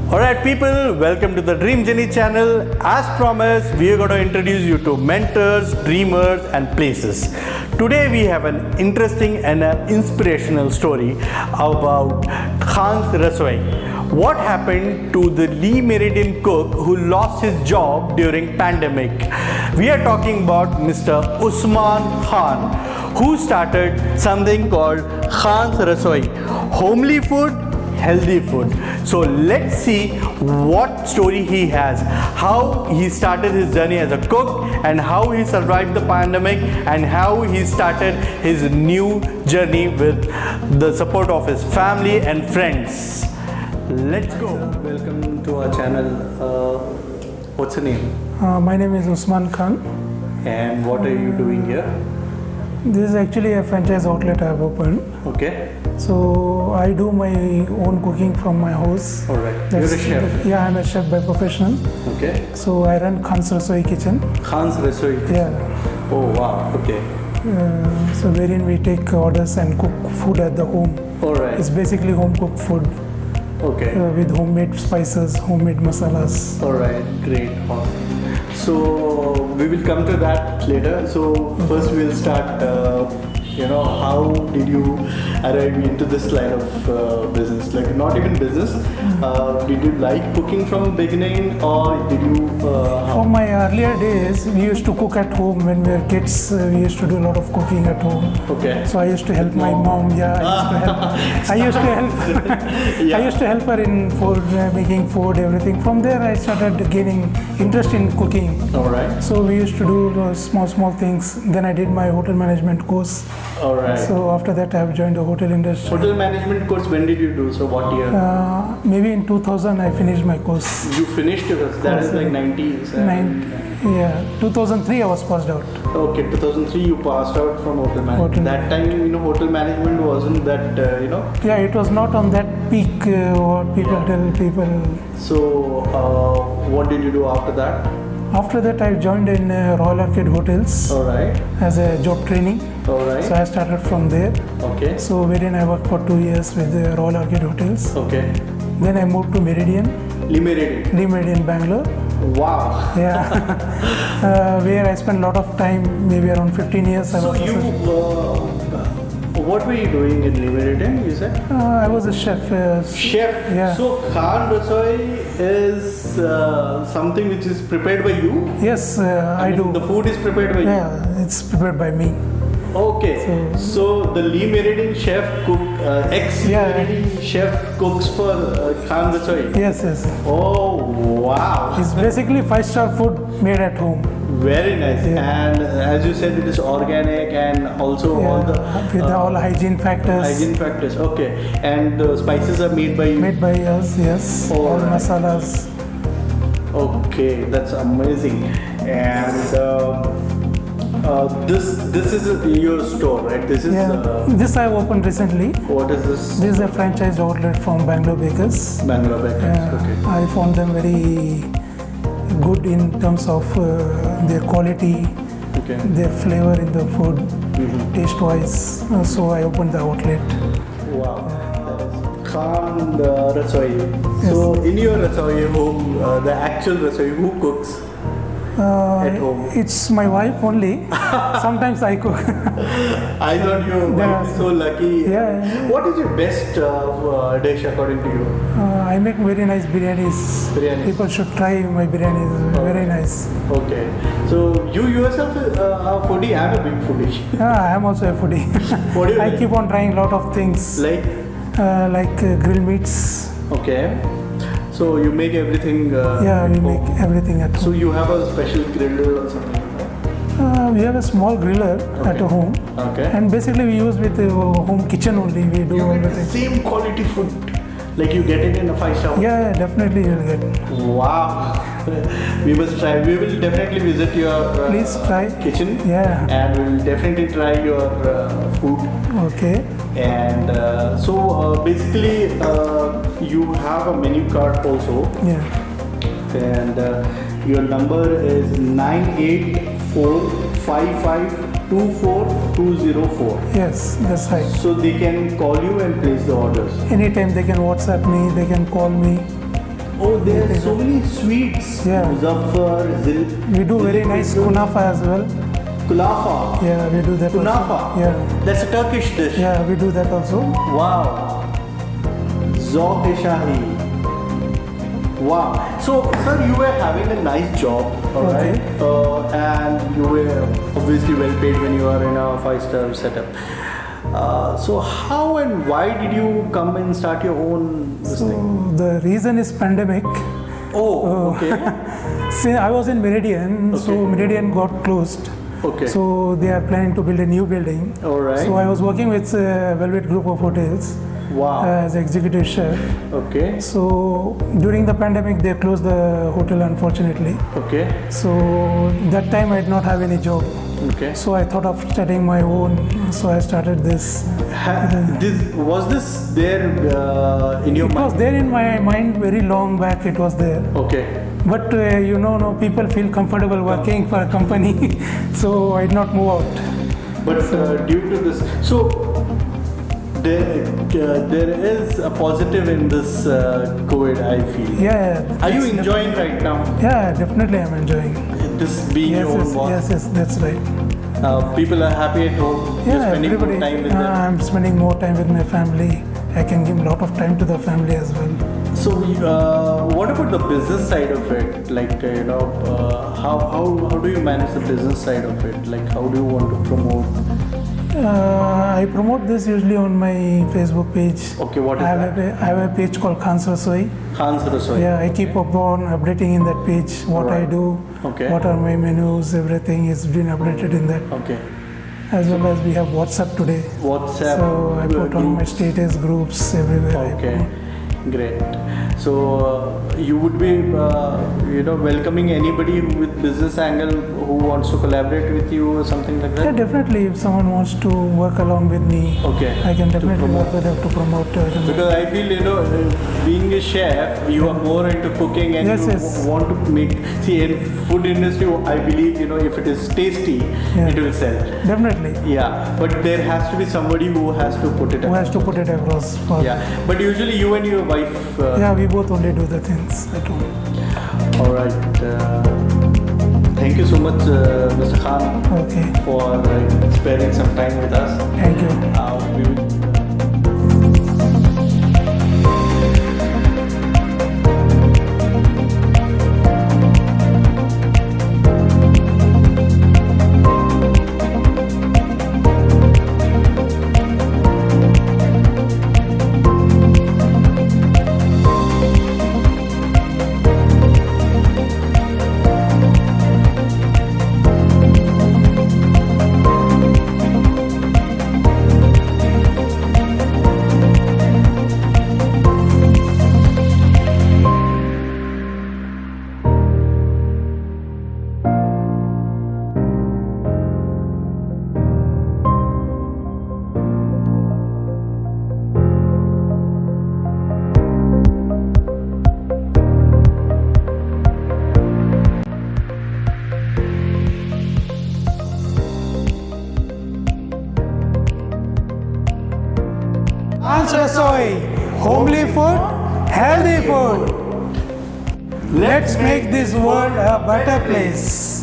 Alright people, welcome to the Dream Journey channel. As promised, we are going to introduce you to mentors, dreamers and places. Today we have an interesting and an inspirational story about Khan's Rasoi. What happened to the Lee Meridian cook who lost his job during pandemic? We are talking about Mr. Usman Khan, who started something called Khan's Rasoi, homely food, healthy food. So let's see what story he has, how he started his journey as a cook and how he survived the pandemic and how he started his new journey with the support of his family and friends. Let's go. Welcome to our channel. What's your name? My name is Usman Khan. And what are you doing here? This is actually a franchise outlet I have opened. Okay. So I do my own cooking from my house. Alright. You're a chef? Yeah, I'm a chef by profession. Okay. So I run Khan's Rasoi Kitchen. Khan's Rasoi? Yeah. Oh wow, okay. So wherein we take orders and cook food at the home. Alright. It's basically home cooked food. Okay. With homemade spices, homemade masalas. Alright, great, awesome. So we will come to that later. So first we'll start, how did you arrive into this line of business? Like not even business, did you like cooking from the beginning or did you? From my earlier days, we used to cook at home when we were kids. We used to do a lot of cooking at home. Okay. So I used to help my mom. Yeah, I used to help. Yeah. I used to help her in food, making food, everything. From there, I started gaining interest in cooking. Alright. So we used to do those small things. Then I did my hotel management course. Alright. So after that, I have joined the hotel industry. Hotel management course, when did you do? So what year? Maybe in 2000, I finished my course. You finished yours, that is like 90s. 2003, I was passed out. Okay, 2003 you passed out from hotel management. That time, hotel management wasn't that, Yeah, it was not on that peak, what people tell people. So, what did you do after that? After that, I joined in Royal Arcade Hotels Alright. as a job training. Alright. So I started from there. Okay. So wherein I worked for 2 years with the Royal Arcade Hotels. Okay. Then I moved to Meridian. Lee Meridian. Lee Meridian, Bangalore. Wow. Yeah. Where I spent a lot of time, maybe around 15 years. So what were you doing in Lee Meridian, you said? I was a chef. Chef. Yeah. So Khan Rasoi is something which is prepared by you? Yes, I do. The food is prepared by you? Yeah, it's prepared by me. Okay, so the Lee Meridian chef ex-Meridian chef cooks for Khan Rasoi? Yes. Oh, wow. It's basically 5-star food made at home. Very nice. Yeah. And as you said, it is organic and also all the... with all hygiene factors. Hygiene factors, okay. And the spices are made by you? Made by us, yes. All masalas. Okay, that's amazing. And this is your store, right? This is this I opened recently. What is this? This is a franchise outlet from Bangalore Bakers. Bangalore Bakers. Okay. I found them very good in terms of their quality, their flavor in the food, taste-wise. So I opened the outlet. Wow. Khan Rasoi. Yes. So in your Rasoi home, the actual Rasoi, who cooks? At home? It's my wife only. Sometimes I cook. I thought you might be so lucky. Yeah. What is your best dish according to you? I make very nice biryanis. People should try my biryanis. Very nice. Okay. So you yourself are a foodie. I'm a big foodie. I am also a foodie. What do you I like? keep on trying a lot of things. Like grilled meats. Okay. So you make everything? We make everything at home. So you have a special grill or something? We have a small griller at home. Okay. And basically we use with the home kitchen only. We do you everything. Get the same quality food, like you get it in a 5-star. Yeah, definitely you'll get. Wow. We must try. We will definitely visit your Please try. kitchen. Yeah. And we'll definitely try your food. Okay. And basically you have a menu card also. Yeah. And your number is 9845524 Yes, that's right. So they can call you and place the orders. Anytime they can WhatsApp me, they can call me. Oh, there are so many sweets. Yeah. Muzaffar, We do very nice kunafa as well. Kulafa. Yeah, we do that Kunafa. also. Yeah, That's a Turkish dish. yeah, we do that also. Wow. Zauq-e-Shahi. Wow. So, sir, you were having a nice job, alright? Okay. And you were obviously well paid when you are in a 5-star setup. So, how and why did you come and start your own this thing? So the reason is pandemic. Oh, okay. See, I was in Meridian, so Okay. Meridian got closed. Okay. So they are planning to build a new building. All right. So I was working with Velvet Group of Hotels Wow. as executive chef. Okay. So during the pandemic, they closed the hotel, unfortunately. Okay. So that time I did not have any job. Okay. So I thought of starting my own. So I started this. Was this there in your It was mind? there in my mind very long back. It was there. Okay. But you know, no, people feel comfortable working for a company, so I did not move out. But due to this, so there is a positive in this COVID, I feel. Yeah. Are you it's enjoying right now? Yeah, definitely I'm enjoying. This being Yes, your own yes, boss? yes, yes, that's right. People are happy at home. You're Yeah, spending everybody. more time with them. I'm spending more time with my family. I can give a lot of time to the family as well. So, what about the business side of it? Like, how do you manage the business side of it? Like, how do you want to promote? I promote this usually on my Facebook page. Okay, what is I that? have a page called Khan's Rasoi. Khan's Rasoi. Yeah, I keep up on updating in that page what I Right. do, Okay. what are my menus, everything is being updated in that. Okay. As well as we have WhatsApp today. WhatsApp. So I put on my groups. status groups everywhere. I Okay, put. great. So you would be, welcoming anybody with business angle who wants to collaborate with you or something like Yeah, that. definitely. If someone wants to work along with me, Okay. I can To definitely promote. work with them to promote. Because I feel being a chef, you are more into cooking and Yes, you yes. want to make. See, in food industry, I believe if it is tasty, Yeah. it will sell. Definitely. Yeah, but there has to be somebody who has to put it. Who has to put it across for? Yeah, but usually you and your wife. Yeah, we both only do the things at home. All right. Thank you so much, Mr. Khan, Okay. for sparing some time with us. Thank you. We will. Khan's Rasoi, homely food, healthy food. Let's make this world a better place.